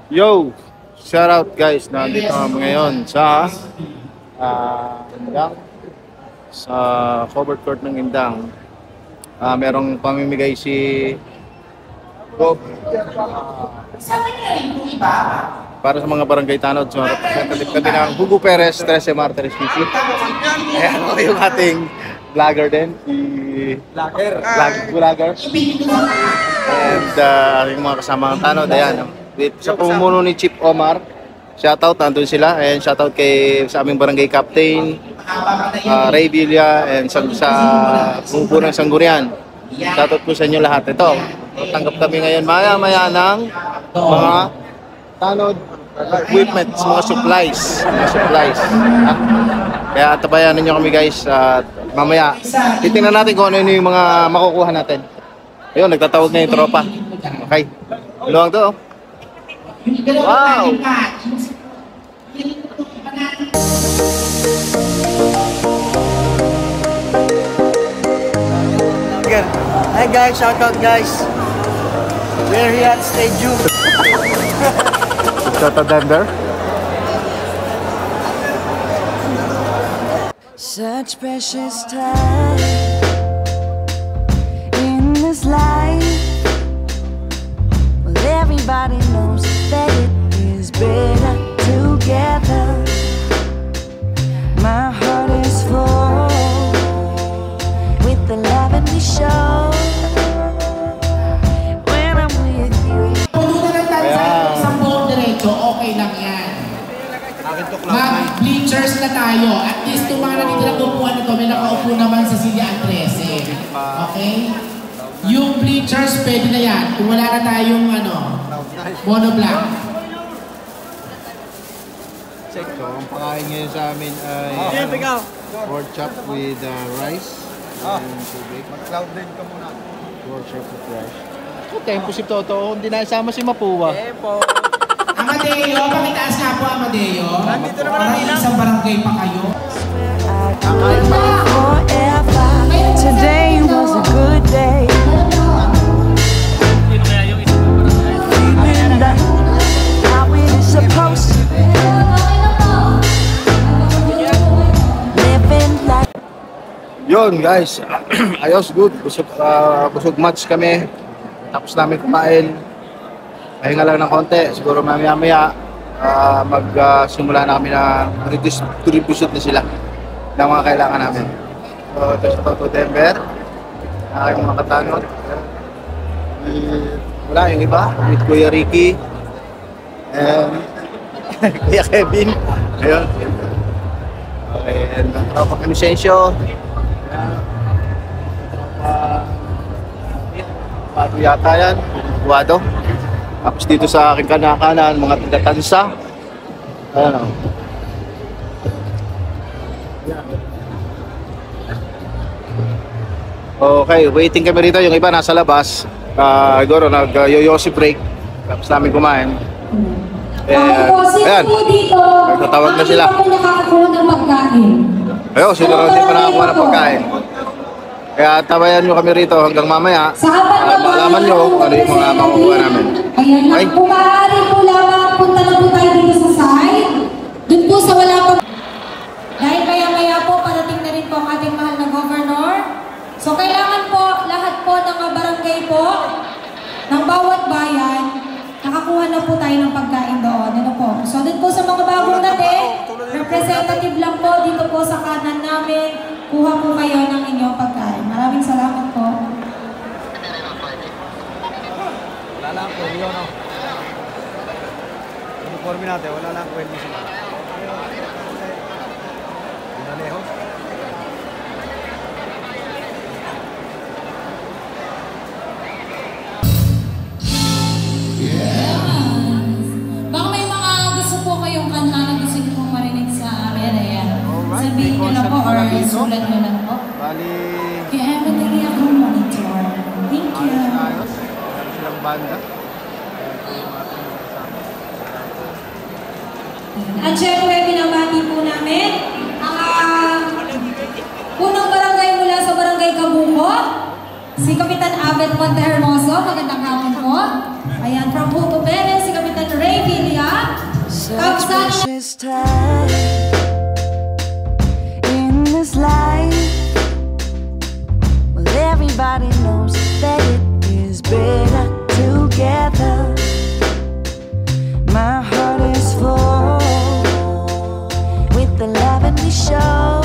Yo! Shout out guys, nandito kami ngayon sa Indang, sa covered court ng Indang. Merong pamimigay si Bob para sa mga barangay tanod. So, representative kami ng Hugo Perez, 13 Martires PC. Ayan o yung ating vlogger din, si vlogger. And yung mga kasama ng tanod, ayan. Sa pamumuno ni Chief Omar, shoutout, nandun sila. And shoutout sa aming barangay captain, Ray Villa, and sa bumubuo ng Sangguniang. Shoutout po sa inyo lahat. Ito, tanggap kami ngayon maya-maya ng mga tanod equipment, mga supplies. Kaya tabayan ninyo kami guys. Mamaya, titingnan natin kung ano yung mga makukuha natin. Ayun, nagtatawag na yung tropa. Okay, luwag to. Wow! Hi guys, shout out guys. We're here at Stadium. Shout out Denver. Such precious time in this life. Well, everybody knows that it is better together. My heart is full with the love that we show when I'm with you. Puno na tayo sa isang buong diretso, okay lang yan. Mag-bleachers na tayo. At least itong mga natitirang upuan na ito, may nakaupo naman sa Silya at 13. Okay? Yung bleachers, pwede na yan. Kung wala na tayong monoblock. So, ang pakain ngayon sa amin ay pork chop with rice and tubig. Mag-cloud din ka muna. Pork chop with rice. Tempo si Toto, hindi na isama si Mapua. Amadeo, pakitaas nga po Amadeo. Nandito naman ang ilang. Isang barangay pa kayo. Today was a good day. Feeling like how it is supposed to be. Living like. Yun guys, ayos, good. Busog match kami. Tapos namin kumain. Pahinga lang ng konti. Siguro mamaya-maya magsimula na kami na redistribute na sila ng mga kailangan namin. So, ito sa Toto Denver. Aking mga katanod. Wala yung iba. With Kuya Ricky. And Kuya Kevin. Ayun. Okay, and Tropa Crescencio. Pato yata yan. Buwado. Tapos dito sa aking kanan, mga taga-tansa. Ayan o. Okay, waiting kami rito. Yung iba nasa labas. Siguro nag-yoyosi break. Tapos namin kumain. Ayan. Nagtatawag na sila. Ayun, sino rin din pa nakakuha ng pagkain. Kaya tabayan nyo kami rito hanggang mamaya. Malaman nyo kung ano yung mga makukuha namin. Ayan, kung maaari po lamang, punta na po tayo dito sa side. Doon po sa wala pa. Dahil maya-maya po, parating na rin po ang ating mahal na governor. So kailangan po, lahat po ng barangay po, ng bawat bayan, nakakuha na po tayo ng pagkain doon. Ano po? So doon po sa mga bagong dating, representative lang po dito po sa kanan namin, kuha po kayo ng inyong pagkain. Maraming salamat po. Wala lang po, yun o. Uniforme natin, wala lang po yun. Pinaleho. Baka may mga gusto po kayong kanta na gusto nyo pong marinig sa amin. Ayan. Sabihin nyo lang po or sulat nyo lang po. Bali, Kaya matigay akong monitor. Thank you. ayos. Meron silang banda. At syempre, binabati po namin ang punong barangay mula sa barangay Kabuko, si Kapitan Abet Montehermoso. Magandang hapon po. Ayan, from Hugo Perez, si Kapitan Ray Villa. this time in this life. Well, everybody knows that it is better together. My heart is full with the love and we show.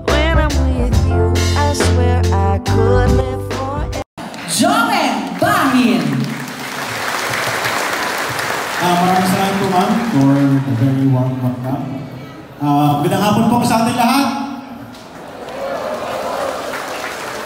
When I'm with you, I swear I could live forever. Joel Bahin. Maraming salamat po ma'am for the very warm welcome. Magandang hapon po sa ating lahat.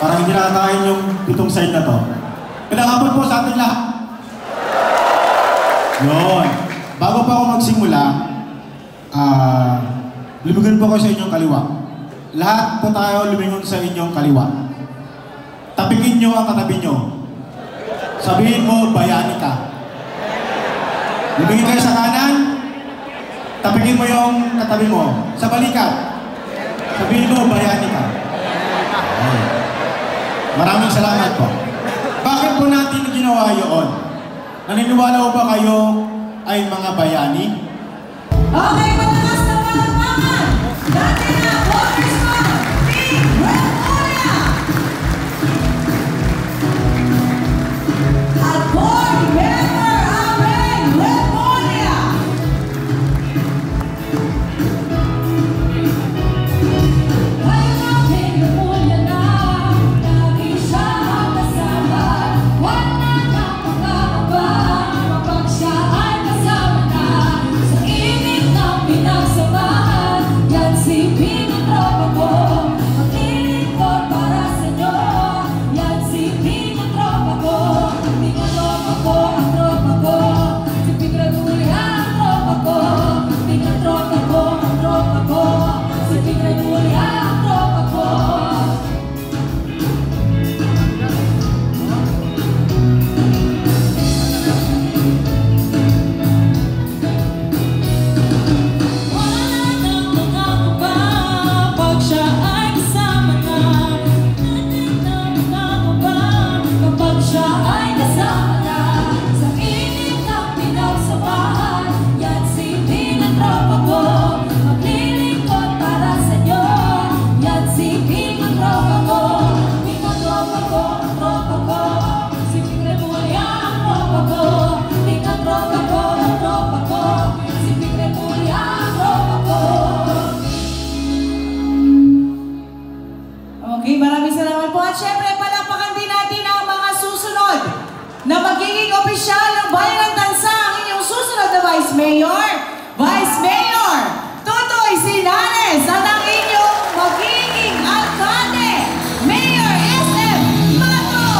Parang hindi nakakain yung pitong side na to. Magandang hapon po sa ating lahat. Yun. Bago pa ako magsimula, lumingon po ako sa inyong kaliwa. Lahat po tayo lumingon sa inyong kaliwa. Tapingin nyo ang katabi nyo. Sabihin mo, bayani ka. Lumingin kayo sa kanan, tapingin mo yung katabi mo. Sa balikat, sabihin mo, bayani ka. Okay. Maraming salamat po. Bakit po natin ginawa yun? Naniniwala ba kayo ay mga bayani? Okay, malakas na palakpakan. Dati na, Congressman Team Red Moria. At Board Member Ameng Red Moria. Kayo natin Remulla na, lagi siya kasama. Wala na pangangamba, kapag siya ay kasama na. Sa init ng pinagsamahan, yan si Pinotropa ko. Maglilingkod para sa inyo, yan si Pinotropa ko. Pinotropa ko ang tropa ko, si Pinotropa ang tropa ko. Pinotropa ko ang tropa ko, si Pinotropa ang tropa ko. Wala nang pangangamba, pag siya ay kasama na. Wala nang pangangamba, kapag siya ay kasama na. Sa init ng pinagsamahan, yan si Pinotropa ko. Maglilingkod para sa inyo, yan si Pinotropa ko. Pinotropa ko ang tropa ko, si Pinotropa ang tropa ko. Pinotropa ko ang tropa ko, si Pinotropa ang tropa ko. Okay, maraming salamat po. At syempre, palapakan din natin ang mga susunod na magiging opisyal ng Bayan ng Tansa, ang inyong susunod na Vice Mayor, Vice Mayor Totoy Sinanes, at ang inyong magiging alcalde, Mayor SM Mato.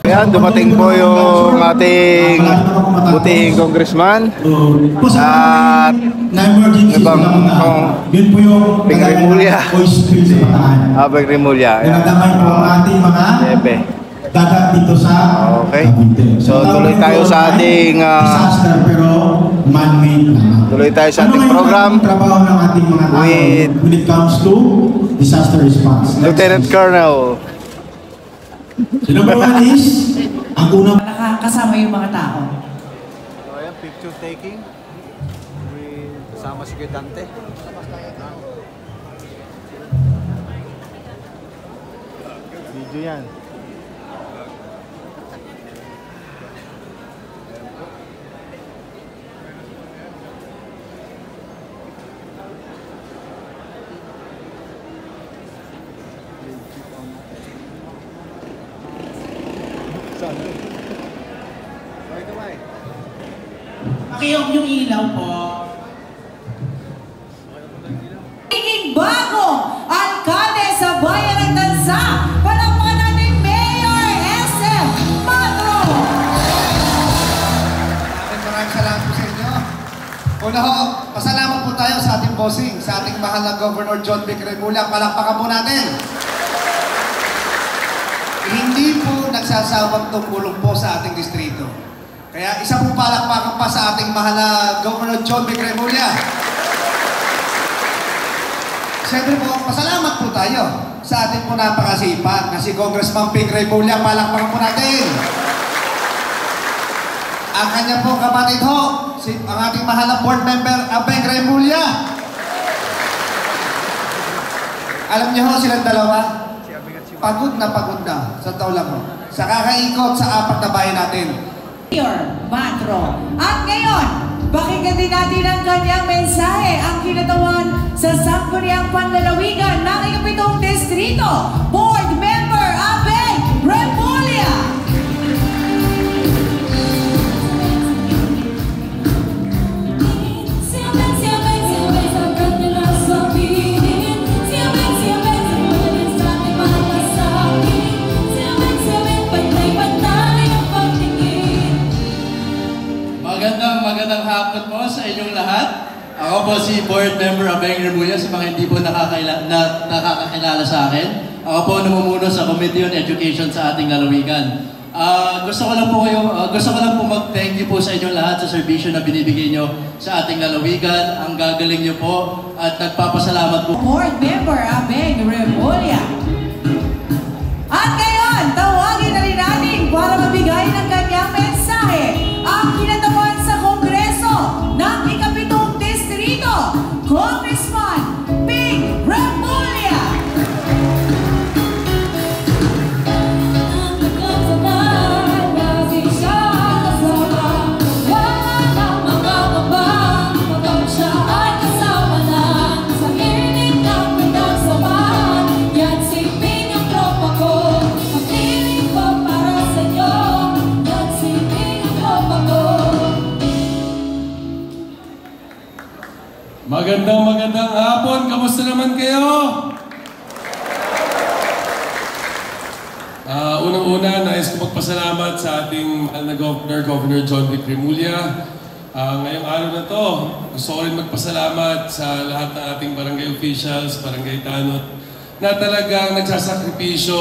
Ayan, dumating po yung ating butihing congressman. At ibang Yun po yung Bing Remulla. voice field sa Bataan. Abang Remulla. Nagdamay po ang ating mga Siyempre. dagat dito sa Okay. Cavite. So, tuloy tayo sa ating, disaster pero man-made naman. tuloy tayo sa ating Ano program ngayon ang trabaho ng ating mga tao with when it comes to disaster response? Lieutenant Colonel. So, number one is ang unang Nakakasama yung mga tao. So ayan, picture taking. Kasama si Dante. Video yan. Pakiyok yung ilaw po. Magiging bagong alcalde sa Bayan ng Tansa, palakpakan natin Mayor SM Mato. Maraming salamat po sa inyo. Una ho, pasalamat po tayo sa ating bossing, sa ating mahal na Governor John Vic Remulla. Palakpakan po natin. Hindi po nagsasawang tumulong po sa ating distrito. Kaya isa pong palakpakan pa sa ating mahal na Governor John Vic Remulla. Siyempre po, pasalamat po tayo sa ating po napakasipag na si Congressman Ping Remulla. Palakpakan po natin. Ang kanya po kapatid ho, ang ating mahal na board member, Abeng Remulla. Alam niyo ho silang dalawa? Pagod na sa taon lang ho. Sa kakaikot sa 4 na bayan natin. Matro. At ngayon, pakinggan din natin ang kanyang mensahe, ang kinatawan sa Sangguniang Panlalawigan ng Ikapitong Distrito, Board Member Abeng Remulla. Magandang hapon po sa inyong lahat. Ako po si Board Member Abeng Remulla, sa mga hindi po nakakakilala sa akin. Ako po namumuno sa Committee on Education sa ating lalawigan. Gusto ko lang po mag-thank you po sa inyong lahat sa serbisyo na binibigay nyo sa ating lalawigan. Ang gagaling nyo po at nagpapasalamat po. Board Member Abeng Remulla. At ngayon, tawagin na rin natin para mabigay ng kanyang mensahe ang kinatawan sa Kongreso ng Ikapitong Distrito, Congressman Ping Remulla. Magandang hapon. Kamusta naman kayo? Unang-una, nais ko magpasalamat sa ating mahal na Governor John Vic Remulla. Ngayong araw na to, gusto ko rin magpasalamat sa lahat ng ating barangay officials, barangay tanod, na talagang nagsasakripisyo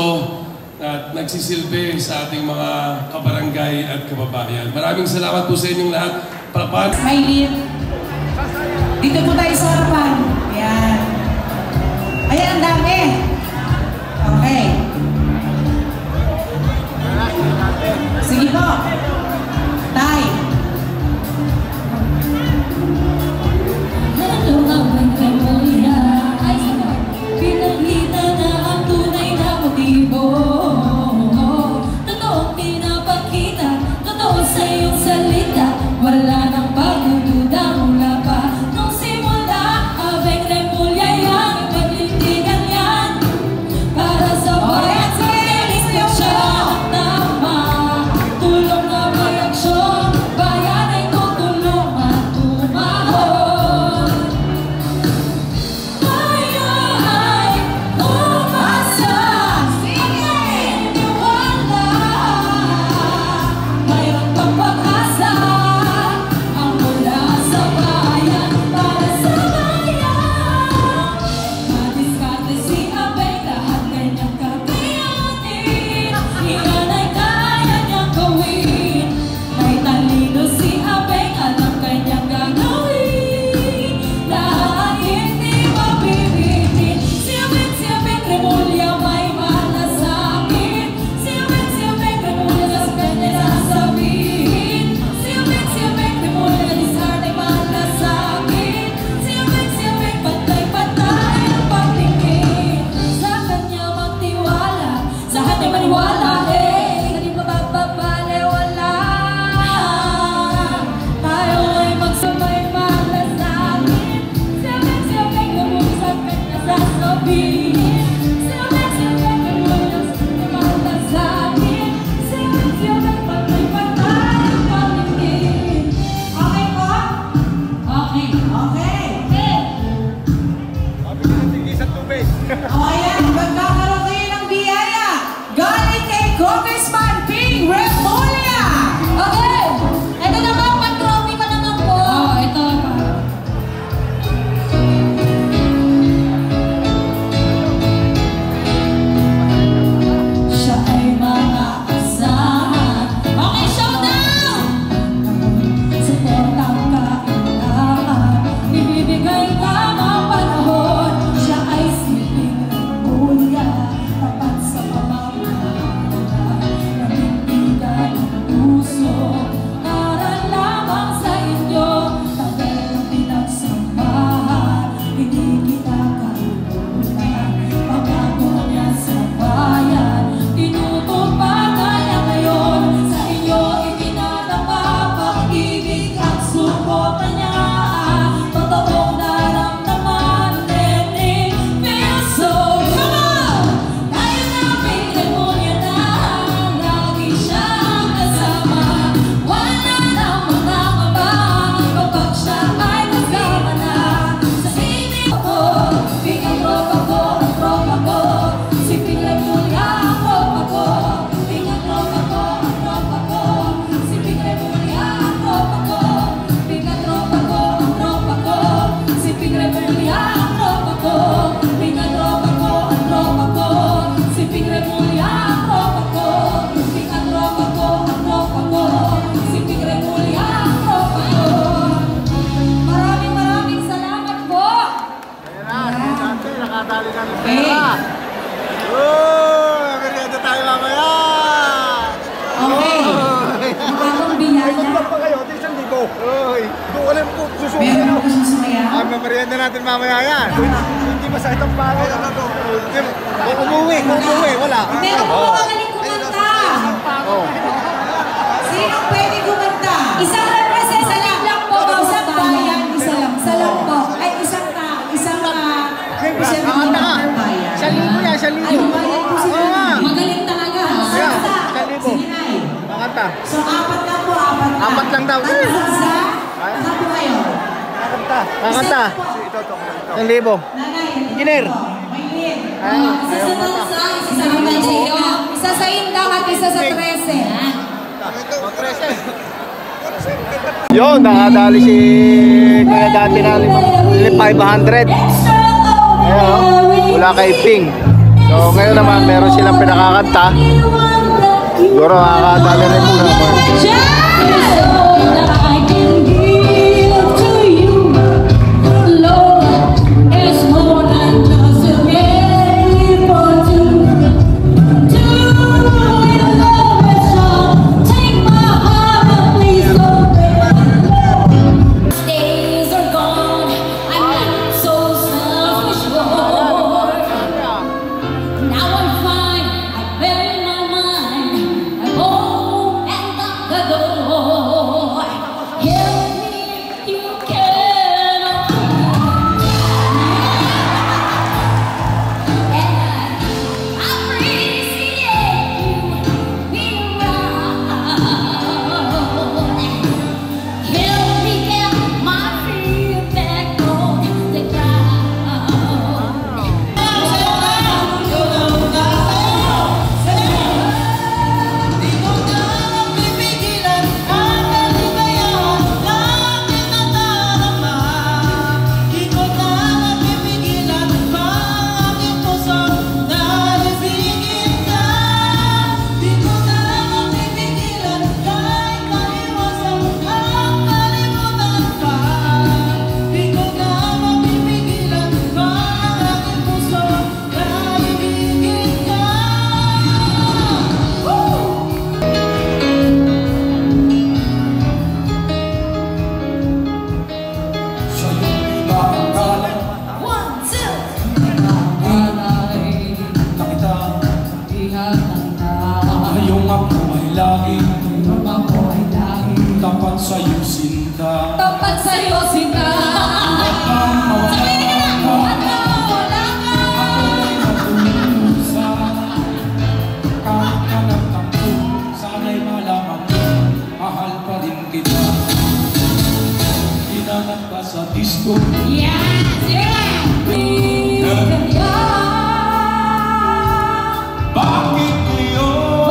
at nagsisilbi sa ating mga kabarangay at kababayan. Maraming salamat po sa inyong lahat. Maylin. Dito po tayo sa harapan. Ayan. Ayan, ang dami. Okay. Sige po. Tay. Hello, Abeng Remulla. Pinakita na ang tunay na motibo. Totoong pinapakita, totoo sa iyong salita. Wala nang pagdududa mula pa. Ibibigay tamang panahon, siya ay nakadali na ng Okay. pera. Oh, merienda tayo mamaya. Okay. Bagong biyaya. pa kayo, 1,000. Uy, wala po susuko. Meron ako susumaya. Merienda natin mamaya yan. Hindi masakit ang palo. Umuwi, wala. Meron po magaling kumanta. Sino pwede kumanta? Isang representative lang po. Isang bayan, isa lang po. Ay, isang representative ng bayan. 1,000 yan, 1,000. Ay, bayan po sila. Magaling talaga. Yeah, Salsa. 1,000. Sige na eh. Makanta. So, apat lang po, apat lang. Apat lang daw. Ano, isa? Ano po kayo? Makanta. 1,000. Nanay, Engineer. Maylin. Isa sa tansa, isa sa Manchego. Isa sa Indang at isa sa 13. Yun, nakadali si Kuya dati na 500. Ayun, wala kay Ping. So ngayon naman meron silang pinakakanta. Siguro nakakadali rin muna. Days are gone, I'm not so selfish, Lord. Now I'm fine, I bury my mind, I'm home and lock the door. Help me if you can, and I appreciate you being around. Help me get my feet back on the ground. One, two. Ngayong ako ay laging tapat sa'yo, sinta. Tapat sa'yo, Sinta. Sabihin ka na! Wala ka! Kahit ka nagtampo, sana'y malaman mo, mahal pa rin kita. Hinanap ka sa disco, Yes! Yeah! bakit ngayon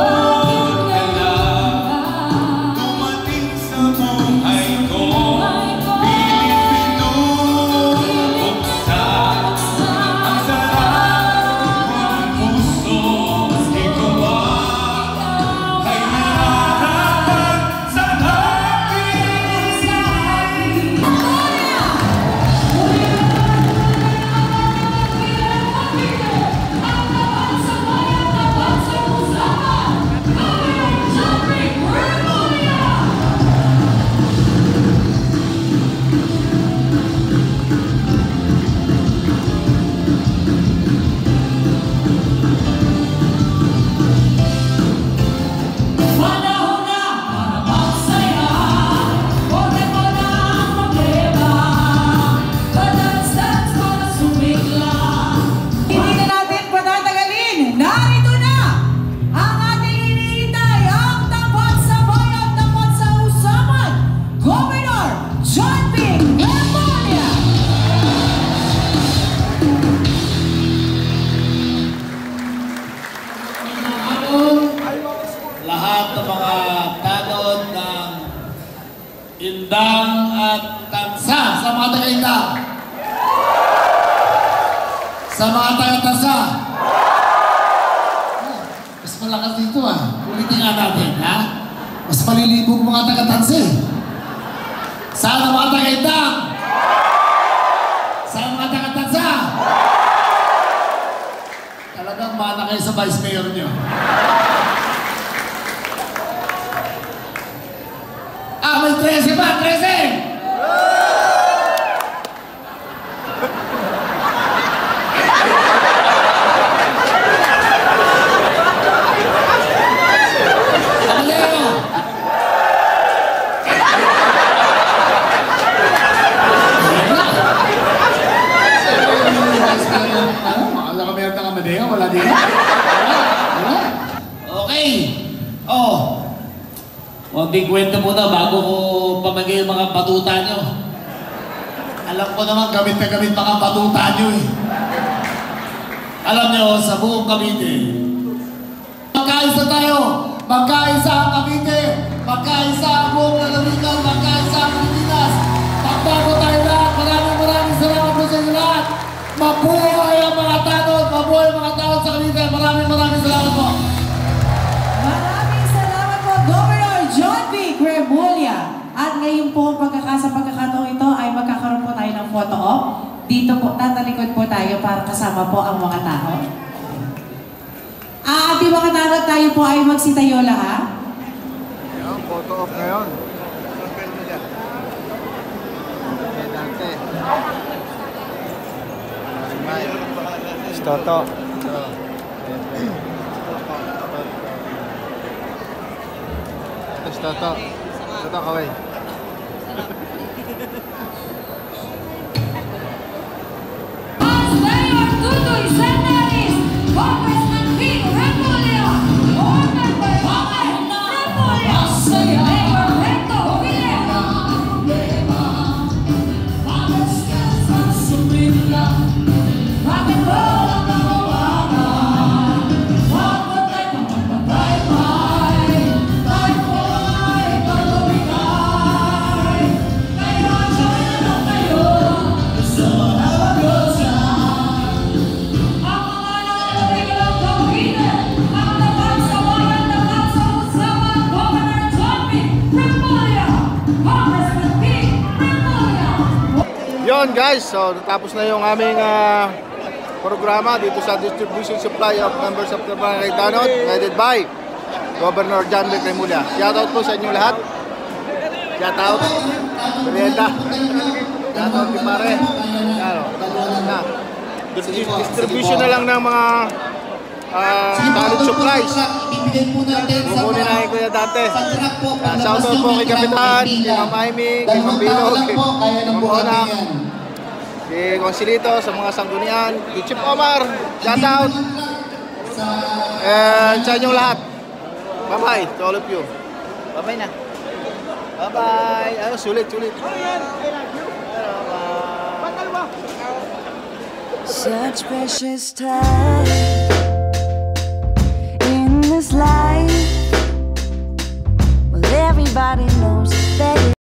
ka lang dumating sa buhay ko? Pilit binubuksan ang sarap ng puso. Ikaw ba ay nararapat sa akin? Panahon na para magsaya. Huwag mo na ang problema. Padans-dans para sumigla. Hindi na natin patatagalin. Narito na ang ating iniintay, ang tapat sa bayan, tapat sa usapan, Governor John B. Remulla. Lahat ng mga tanod ng Indang at Tansa sa mga taga-Indang. Sa mga taga-Tansa. Mas malakas dito Ulitin nga natin, ha? Mas malilibog mga taga-Tansa. Sa mga taga-Indang. Sa mga taga-Tansa. kumana kayo sa vice mayor nyo. May 13 pa! 13! Wala din. Okay. Konting kwento muna bago ko pamagay yung mga batuta nyo. Alam ko naman gamit na gamit mga batuta nyo eh. Alam nyo, sa buong Cavite, magkaisa tayo. Magkaisa ang Cavite. Magkaisa ang buong lalawigan. Magkaisa ang Pilipinas. Pagbago tayo lahat. Maraming salamat po sa inyo lahat. Mabuhay ang mga tanod. Mabuhay ang mga tanod sa Cavite. Maraming salamat po. Maraming salamat po, Governor John Vic Remulla. At ngayon po, sa pagkakataong ito ay magkakaroon po tayo ng photo op. Dito po, tatalikod po tayo para kasama po ang mga tao. At yung mga tanod tayo po ay magsitayo lahat. Yung photo op ngayon. Toto. Toto. Toto kaway. Mayor Tutoy Sanaris, Congressman Vic Remulla, Board Member Remulla, Mayor Recto Villela, Yon guys, so tapos na yung aming programa dito sa distribution supply of members of the Barangay Tanod, headed by Governor John Vic Remulla. Shoutout po sa inyo lahat. Shoutout. Merienda. Shoutout kay pare. Na. Distribution na lang ng mga Tanod supplies. Kukunin na yung Kuya Dante. Shoutout po kay Kapitan, kay Ma'am Aimee, kay Ma'am Bilog, kay Ma'am Buhonak, kay Consilito, sa mga sanggunian, kay Chief Omar, shoutout. And sa inyong lahat. Bye-bye to all of you. Bye-bye na. Bye-bye. Sulit. Such precious time in this life. Well, everybody knows that